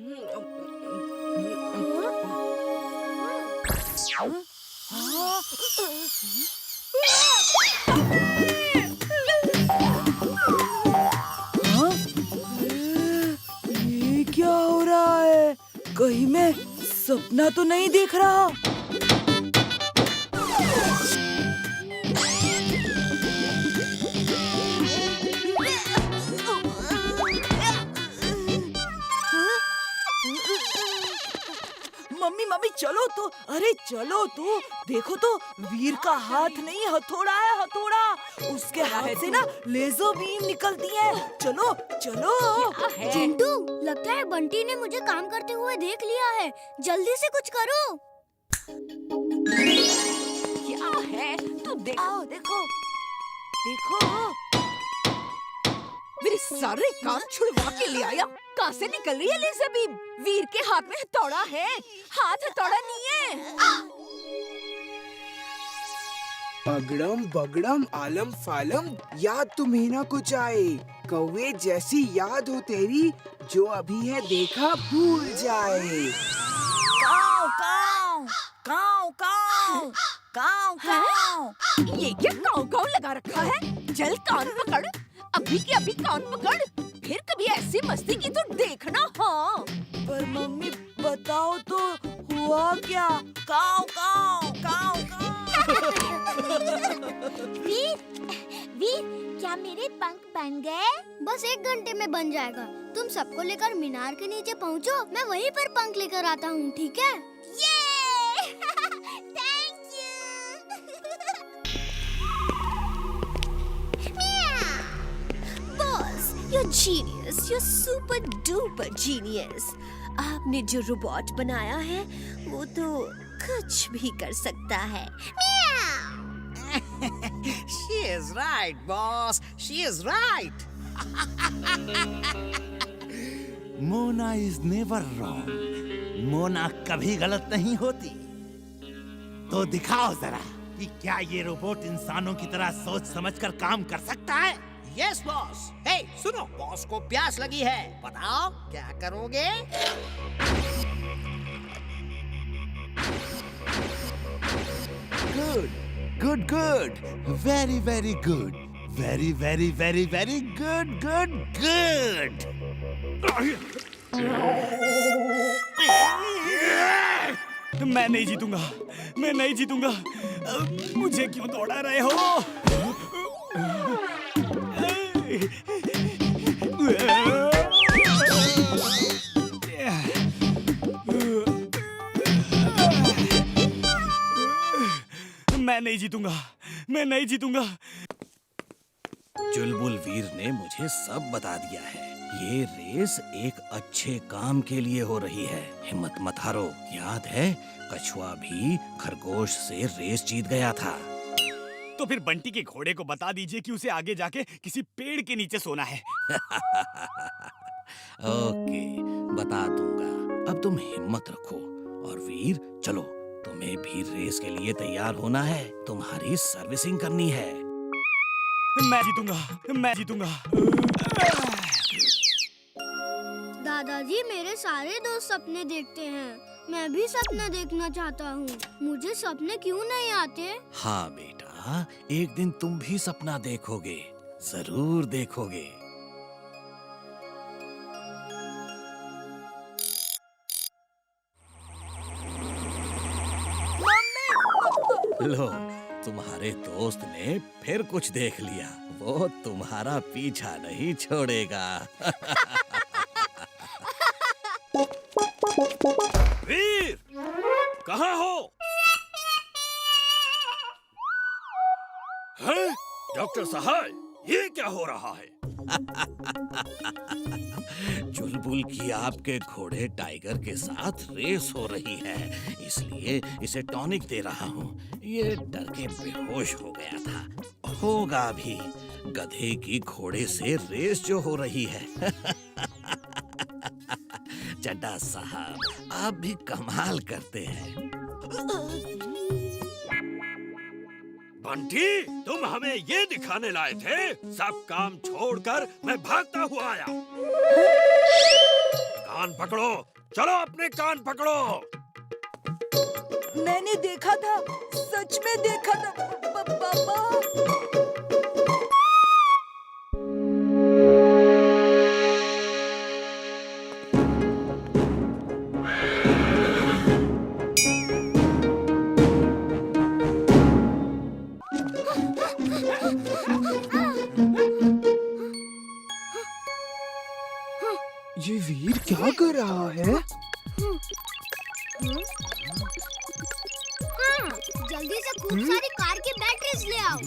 ये क्या हो रहा है? कहीं मैं सपना तो नहीं देख रहा? मम्मी मम्मी चलो तो, अरे चलो तो, देखो तो वीर का हाथ नहीं हथौड़ा है, हथौड़ा। उसके हाथ से ना लेजर बीम निकलती है। चलो चलो। चिंटू, लगता है बंटी ने मुझे काम करते हुए देख लिया है। जल्दी से कुछ करो। क्या है? तू देख। आओ देखो, देखो। मेरे सारे काम छुड़वा के ले आया। कहाँ से निकल रही है लेजर बीम? वीर के हाथ में हथौड़ा है, हाथ हथौड़ा नहीं है। अगड़म बगड़म आलम फालम, याद तुम्हें ना कुछ आए। कौवे जैसी याद हो तेरी, जो अभी है देखा भूल जाए। काव काव काव काव काव काव। ये क्या काव काव लगा रखा है? चल कान पकड़, अभी के अभी कान पकड़। फिर कभी ऐसी मस्ती की तो देखना। हाँ, पर मम्मी बताओ तो हुआ क्या? काव काव काव काव। वीर, क्या मेरे पंख बन गए? बस 1 घंटे में बन जाएगा। तुम सबको लेकर मीनार के नीचे पहुँचो, मैं वहीं पर पंख लेकर आता हूँ, ठीक है? Thank you. Boss, you're genius, you're super duper genius। आपने जो रोबोट बनाया है, वो तो कुछ भी कर सकता है। She is right, boss. She is right. Mona is never wrong. Mona कभी गलत नहीं होती। तो दिखाओ जरा कि क्या ये रोबोट इंसानों की तरह सोच समझकर काम कर सकता है। Yes, boss. Hey, सुनो, बॉस को प्यास लगी है। बताओ क्या करोगे? Good good good, very very good, very very very very good good good. मैं नहीं जीतूंगा, मैं नहीं जीतूंगा। मुझे क्यों दौड़ा रहे हो? मैं नहीं जीतूंगा, मैं नहीं जीतूंगा। चुलबुल वीर ने मुझे सब बता दिया है। ये रेस एक अच्छे काम के लिए हो रही है। हिम्मत मत हारो। याद है, कछुआ भी खरगोश से रेस जीत गया था। तो फिर बंटी के घोड़े को बता दीजिए कि उसे आगे जाके किसी पेड़ के नीचे सोना है। ओके, बता दूंगा। अब तुम हिम्मत रखो और वीर चलो, तुम्हें भी रेस के लिए तैयार होना है। तुम्हारी सर्विसिंग करनी है। मैं जीतूंगा, मैं जीतूंगा। दादाजी, मेरे सारे दोस्त सपने देखते हैं। मैं भी सपना देखना चाहता हूँ। मुझे सपने क्यों नहीं आते? हाँ बेटा, एक दिन तुम भी सपना देखोगे, जरूर देखोगे। लो, तुम्हारे दोस्त ने फिर कुछ देख लिया। वो तुम्हारा पीछा नहीं छोड़ेगा। वीर, कहाँ हो? हैं? डॉक्टर साहब, ये क्या हो रहा है? चुलबुल की आपके घोड़े टाइगर के साथ रेस हो रही है, इसलिए इसे टॉनिक दे रहा हूँ। ये डर के बेहोश हो गया था। होगा भी, गधे की घोड़े से रेस जो हो रही है। चड्डा साहब, आप भी कमाल करते हैं। बंटी, तुम हमें ये दिखाने लाए थे? सब काम छोड़कर मैं भागता हुआ आया। कान पकड़ो, चलो अपने कान पकड़ो। मैंने देखा था, सच में देखा था पापा। ये वीर क्या कर रहा है? जल्दी से खूब सारी कार की बैटरीज ले आओ।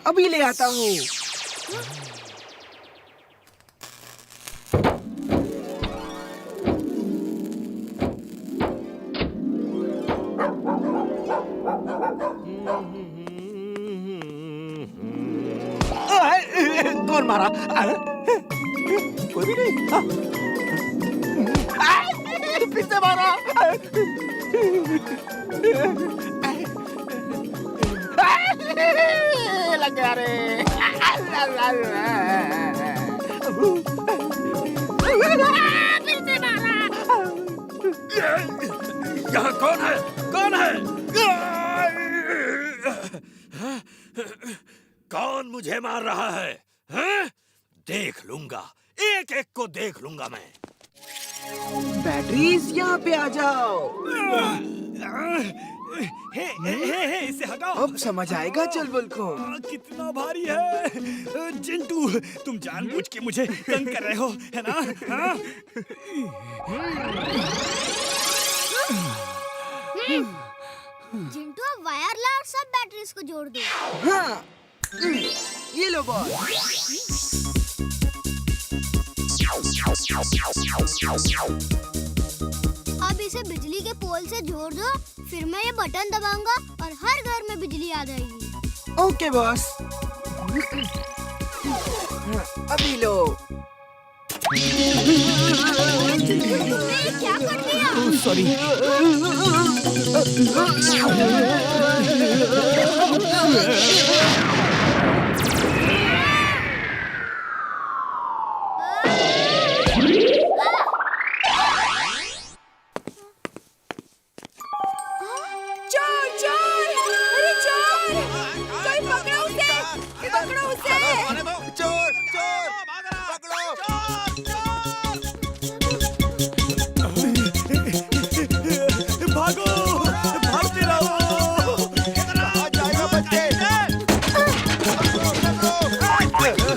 अभी ले आता हूँ। कौन मारा? कोई भी नहीं। फिर से मारा। लग गया रे। फिर से मारा। यहाँ कौन है? कौन है? कौन मुझे मार रहा है? हैं? देख लूंगा, एक एक को देख लूंगा मैं। बैटरीज यहाँ पे आ जाओ। हे, इसे हटाओ। अब समझ आएगा चुलबुल को। कितना भारी है। चिंटू, तुम जानबूझ के मुझे तंग कर रहे हो, है ना? हाँ? जिंटू अब वायर ला और सब बैटरीज को जोड़ दो। हाँ, ये लो बॉस। अब इसे बिजली के पोल से जोड़ दो, फिर मैं ये बटन दबाऊंगा और हर घर में बिजली आ जाएगी। Okay boss. अभी लो। तुमने क्या कर दिया? सॉरी। चोर चोर, अरे चोर, कोई पकड़ो उसे, पकड़ो उसे। चोर चोर पकड़ो। भागो, भागते रहो। जाएगा बच्चे।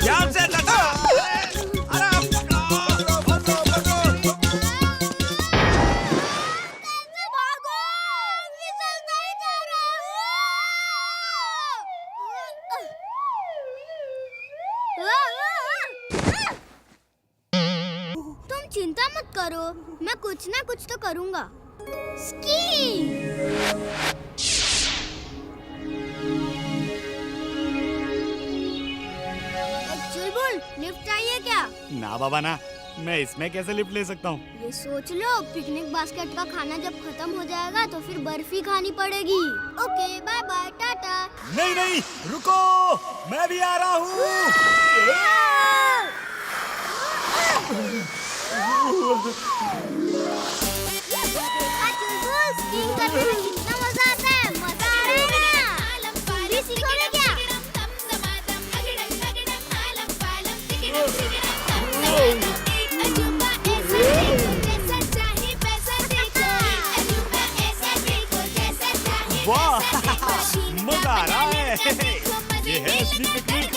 ध्यान से लगा। अरे पकड़ो पकड़ो पकड़ो। भागो, फिसल नहीं जा रहा। तुम चिंता मत करो, मैं कुछ ना कुछ तो करूंगा। स्की। चुलबुल, लिफ्ट चाहिए क्या? ना बाबा ना, मैं इसमें कैसे लिफ्ट ले सकता हूँ? ये सोच लो, पिकनिक बास्केट का खाना जब खत्म हो जाएगा तो फिर बर्फी खानी पड़ेगी। Okay, bye bye, tata. नहीं नहीं, रुको, मैं भी आ रहा हूँ। चुलबुल, स्कीइंग करने में कितना मजा आता है, मजा आ रहा है ना? तुम भी सीखोगे क्या? वाह, मजा आ रहा है। ये है असली पिकनिक।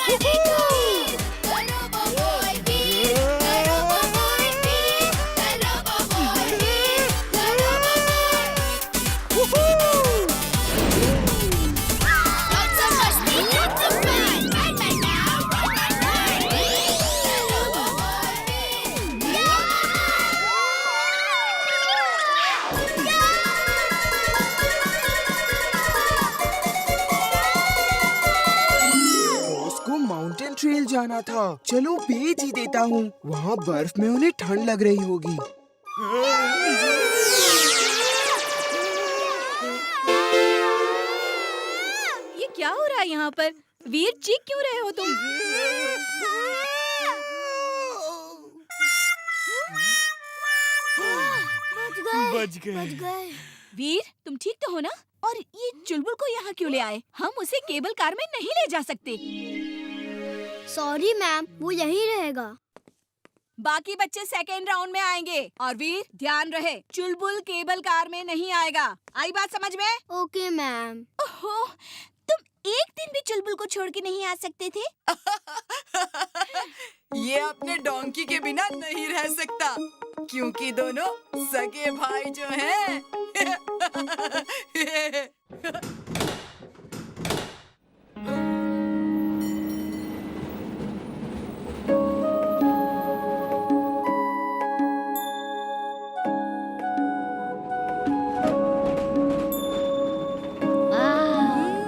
उसको माउंटेन ट्रेल जाना था। चलो भेज ही देता हूँ। वहाँ बर्फ में उन्हें ठंड लग रही होगी। ये क्या हो रहा है यहाँ पर? वीर, चीख क्यों रहे हो तुम? बच गए। वीर, तुम ठीक तो हो ना? और ये चुलबुल को यहाँ क्यों ले आए? हम उसे केबल कार में नहीं ले जा सकते। सॉरी मैम, वो यहीं रहेगा। बाकी बच्चे सेकेंड राउंड में आएंगे। और वीर, ध्यान रहे, चुलबुल केबल कार में नहीं आएगा। आई बात समझ में? Okay ma'am. ओहो, तुम एक दिन भी चुलबुल को छोड़ के नहीं आ सकते थे? ये अपने डोंकी के बिना नहीं रह सकता, क्योंकि दोनों सगे भाई जो हैं।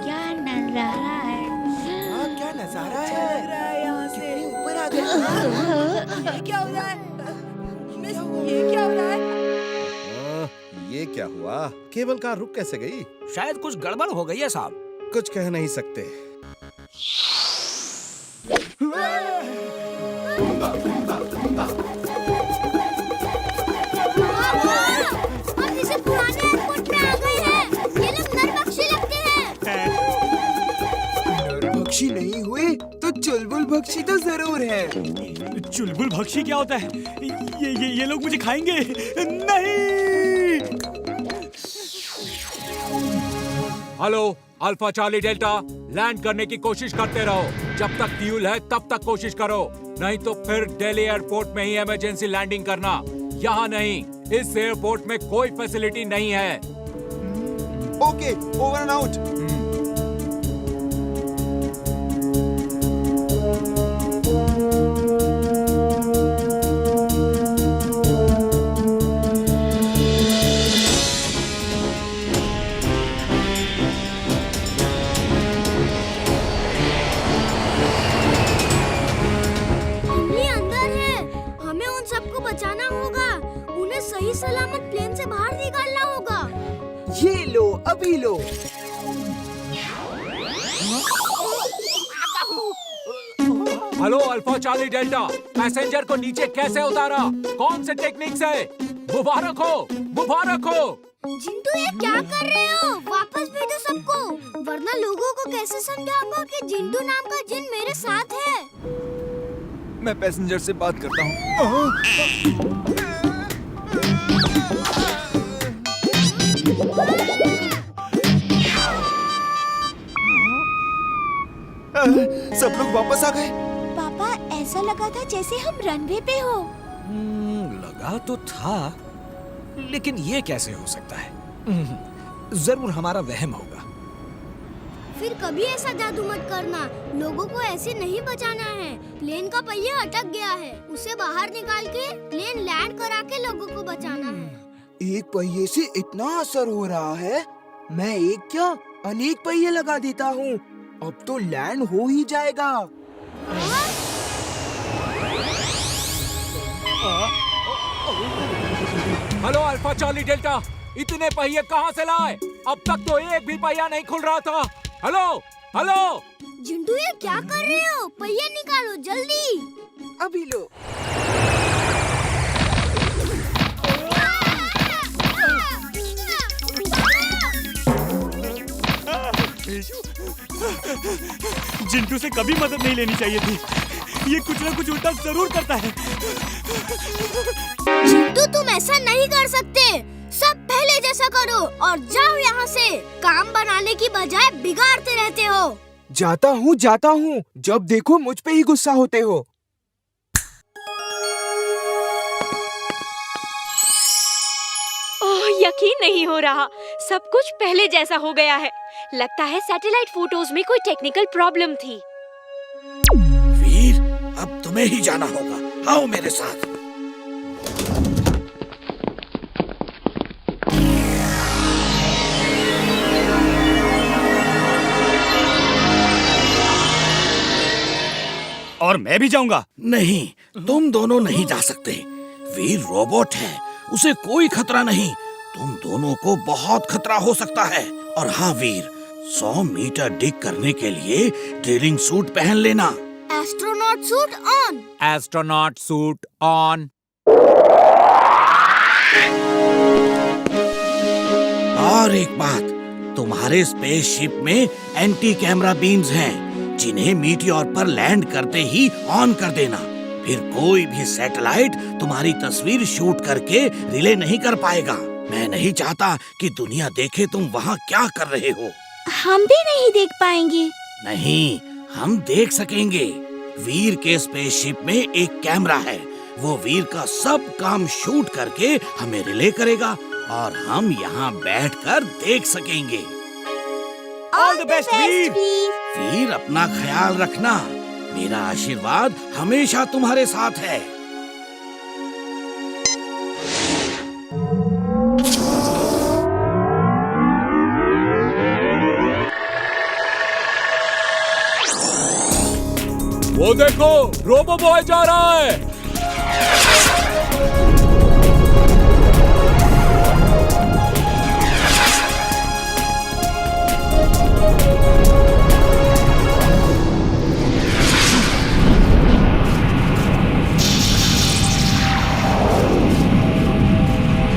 क्या नजारा है। क्या नजारा है। यहाँ से कितनी ऊपर आ गए। ये क्या हो रहा है? मिस, ये क्या हो रहा है? ये क्या हुआ? केबल कार रुक कैसे गई? शायद कुछ गड़बड़ हो गई है साहब। कुछ कह नहीं सकते। हम इसे पुराने एयरपोर्ट में आ गए हैं। ये लोग नरभक्षी लगते हैं। नरभक्षी नहीं हुए तो चुलबुल भक्षी तो जरूर है। चुलबुल भक्षी क्या होता है? ये लोग मुझे खाएंगे। नहीं। Hello, alpha Charlie delta, land करने की कोशिश करते रहो। जब तक फ्यूल है तब तक कोशिश करो, नहीं तो फिर दिल्ली एयरपोर्ट में ही इमरजेंसी लैंडिंग करना। यहाँ नहीं, इस एयरपोर्ट में कोई फैसिलिटी नहीं है। Okay, over and out. इमली अंदर है। हमें उन सबको बचाना होगा। उन्हें सही सलामत प्लेन से बाहर निकालना होगा। ये लो, अभी लो। Hello alpha Charlie delta, passenger को नीचे कैसे उतारा? कौन से टेक्निक से? मुबारक हो, मुबारक हो। जिंटू, ये क्या कर रहे हो? वापस भेजो सबको, वरना लोगों को कैसे समझाऊंगा कि जिंटू नाम का जिन मेरे साथ है। मैं पैसेंजर से बात करता हूँ। सब लोग वापस आ गए। पापा, ऐसा लगा था जैसे हम रनवे पे हो। लगा तो था, लेकिन ये कैसे हो सकता है? जरूर हमारा वहम होगा। फिर कभी ऐसा जादू मत करना। लोगों को ऐसे नहीं बचाना है। प्लेन का पहिया अटक गया है, उसे बाहर निकाल के प्लेन लैंड करा के लोगों को बचाना है। एक पहिए से इतना असर हो रहा है, मैं एक क्या अनेक पहिए लगा देता हूँ। अब तो लैंड हो ही जाएगा। हेलो अल्फा चार्ली डेल्टा, इतने पहिए कहाँ से लाए? अब तक तो एक भी पहिया नहीं खुल रहा था। Hello, hello. जिंटू, ये क्या कर रहे हो? पहिया निकालो जल्दी। अभी लो। जिंटू से कभी मदद नहीं लेनी चाहिए थी। ये कुछ ना कुछ उल्टा जरूर करता है। जिंटू, तुम ऐसा नहीं कर सकते। सब पहले जैसा करो और जाओ यहाँ से। काम बनाने की बजाय बिगाड़ते रहते हो। जाता हूँ। जब देखो मुझ पे ही गुस्सा होते हो। ओह, यकीन नहीं हो रहा, सब कुछ पहले जैसा हो गया है। लगता है सैटेलाइट फोटोज में कोई टेक्निकल प्रॉब्लम थी। वीर, अब तुम्हें ही जाना होगा। आओ मेरे साथ। और मैं भी जाऊंगा। नहीं, तुम दोनों नहीं जा सकते। वीर रोबोट है, उसे कोई खतरा नहीं। तुम दोनों को बहुत खतरा हो सकता है। और हाँ वीर, 100 मीटर डिग करने के लिए ड्रिलिंग सूट पहन लेना। Astronaut suit on. Astronaut suit on. और एक बात, तुम्हारे स्पेसशिप में एंटी कैमरा बीम्स हैं, जिन्हें मीटियोर पर लैंड करते ही ऑन कर देना। फिर कोई भी सैटेलाइट तुम्हारी तस्वीर शूट करके रिले नहीं कर पाएगा। मैं नहीं चाहता कि दुनिया देखे तुम वहाँ क्या कर रहे हो। हम भी नहीं देख पाएंगे। नहीं, हम देख सकेंगे। वीर के स्पेसशिप में एक कैमरा है, वो वीर का सब काम शूट करके हमें रिले करेगा और हम यहाँ बैठकर देख सकेंगे। ऑल द बेस्ट वीर। वीर, अपना ख्याल रखना। मेरा आशीर्वाद हमेशा तुम्हारे साथ है। वो देखो, रोबो बॉय जा रहा है।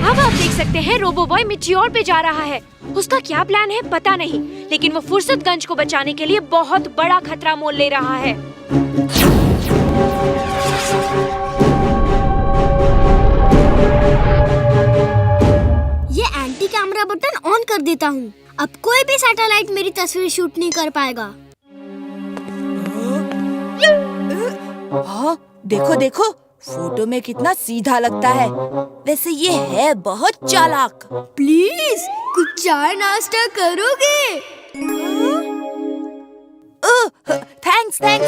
अब आप देख सकते हैं रोबो बॉय मीटियोर पे जा रहा है। उसका क्या प्लान है पता नहीं, लेकिन वो फुर्सतगंज को बचाने के लिए बहुत बड़ा खतरा मोल ले रहा है। ये एंटी कैमरा बटन ऑन कर देता हूँ। अब कोई भी सैटेलाइट मेरी तस्वीर शूट नहीं कर पाएगा। हाँ, देखो देखो, फोटो में कितना सीधा लगता है। वैसे ये है बहुत चालाक। प्लीज कुछ चाय नाश्ता करोगे? Thanks thanks.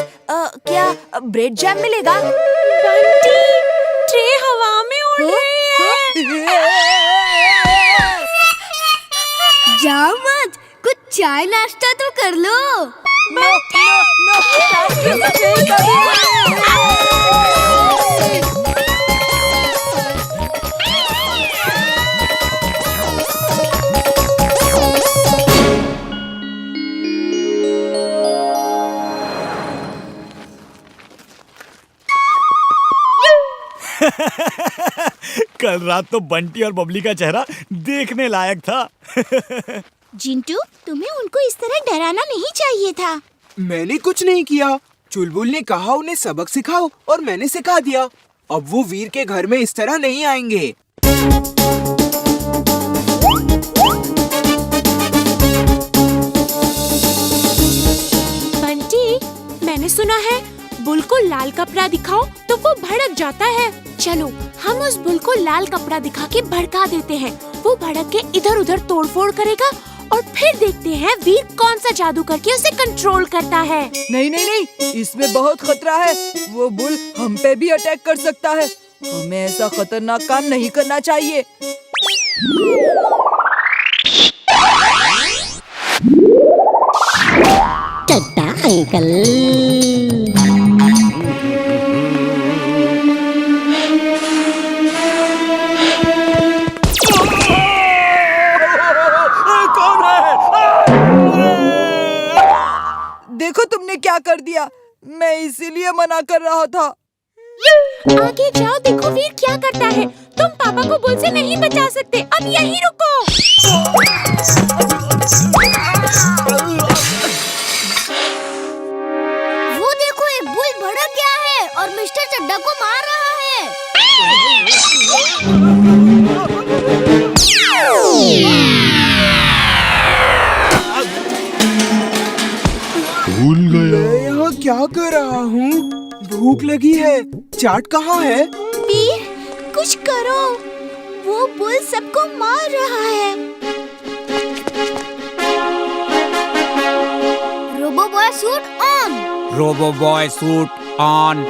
क्या ब्रेड जैम मिलेगा? बंटी, ट्रे हवा में उड़ रही है। जाओ मत, कुछ चाय नाश्ता तो कर लो। कल रात तो बंटी और बबली का चेहरा देखने लायक था। जिंटू, तुम्हें उनको इस तरह डराना नहीं चाहिए था। मैंने कुछ नहीं किया। चुलबुल ने कहा उन्हें सबक सिखाओ और मैंने सिखा दिया। अब वो वीर के घर में इस तरह नहीं आएंगे। बंटी, मैंने सुना है बुल को लाल कपड़ा दिखाओ तो वो भड़क जाता है। चलो हम उस बुल को लाल कपड़ा दिखा के भड़का देते हैं। वो भड़क के इधर उधर तोड़फोड़ करेगा और फिर देखते हैं वीर कौन सा जादू करके उसे कंट्रोल करता है। नहीं नहीं नहीं, इसमें बहुत खतरा है। वो बुल हम पे भी अटैक कर सकता है। हमें ऐसा खतरनाक काम नहीं करना चाहिए। टट्टा अंकल। देखो तुमने क्या कर दिया। मैं इसीलिए मना कर रहा था। आगे जाओ, देखो वीर क्या करता है। तुम पापा को बुल से नहीं बचा सकते, अब यहीं रुको। वो देखो, एक बुल भड़क गया है और मिस्टर चड्डा को मार रहा है। भूल गया। मैं यहाँ क्या कर रहा हूँ? भूख लगी है। चाट कहाँ है? वीर, कुछ करो। वो बुल सबको मार रहा है। Robo boy suit on. Robo boy suit on.